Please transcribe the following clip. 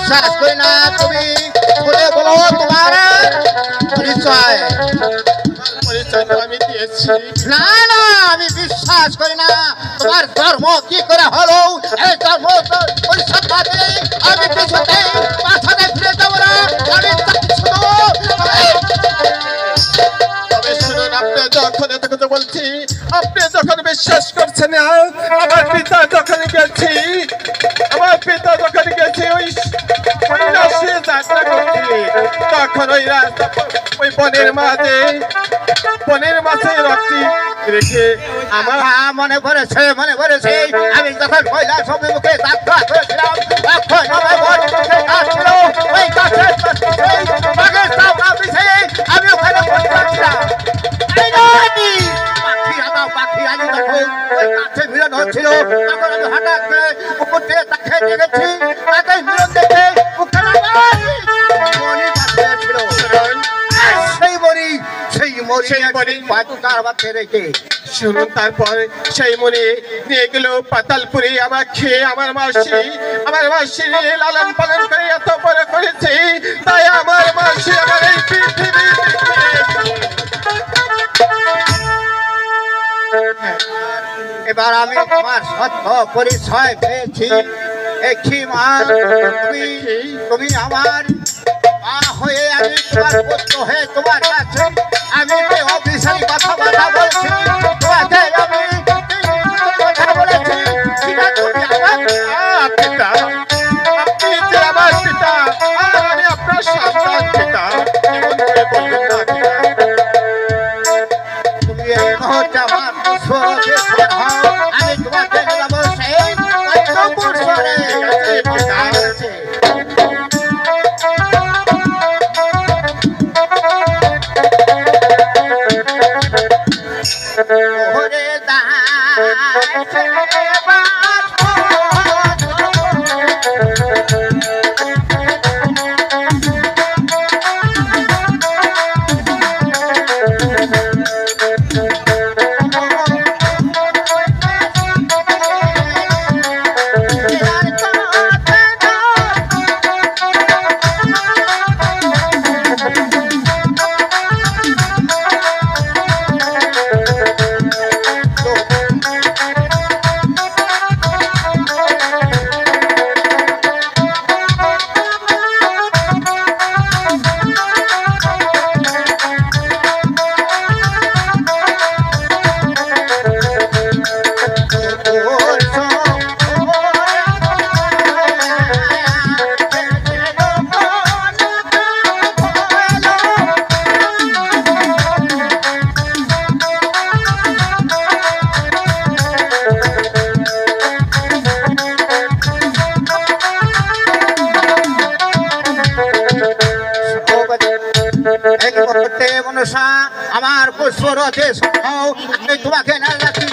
বিশ্বাস করি না তুমি বলে বলো তোমার পরিচয় আমি দিয়েছি না না আমি বিশ্বাস করি না তোমার ধর্ম কি করে হলো এই ধর্ম পরিচয় পাবে আমি কিছুতে মাথাতে ফিরে যাবো না আমি তবে শুনুন আপনি যখন এত কথা বলছি আপনি যখন বিশ্বাস করছেন না আমার পিতা যখন গেছি ওই রাশি যাত্রা করছি তখন ওই রাস্তা ওই বনের মাঝে রক্তি রেখে আমার মনে পড়েছে আমি যখন মহিলা সম্মুখে যাত্রা করেছিলাম আমি ওখানে পাখি আমি যখন ওই কাছে মিলন হচ্ছিল তখন আমি হঠাৎ করে উপর দিয়ে তাকে দেখেছি তাকে মিলন দেখে শুনুন তারপর সেই মনে নিয়ে গেল পাতালপুরে আমার খেয়ে আমার মাসি লালন পালন করে এত বড় করেছে তাই আমার মাসি আমার এই পৃথিবী এবার আমি তোমার সত্য পরিচয় পেয়েছি একই মা তুমি আমার মা হয়ে আমি তোমার পুত্র হয়ে তোমার কাছে আমি যে অফিসারি কথা বলছি তোমাকে আমি কথা বলেছি সেটা তুমি পিতা আপনি যে আমার পিতা আমি আপনার সন্তান পিতা এমন করে বলবেন না পিতা তুমি এই মুহূর্তে আমার আমি তোমাকে নেবো সেই পঞ্চপুরস্বরে ওরে আমার পুষ্পরথে আমি তোমাকে না রাখি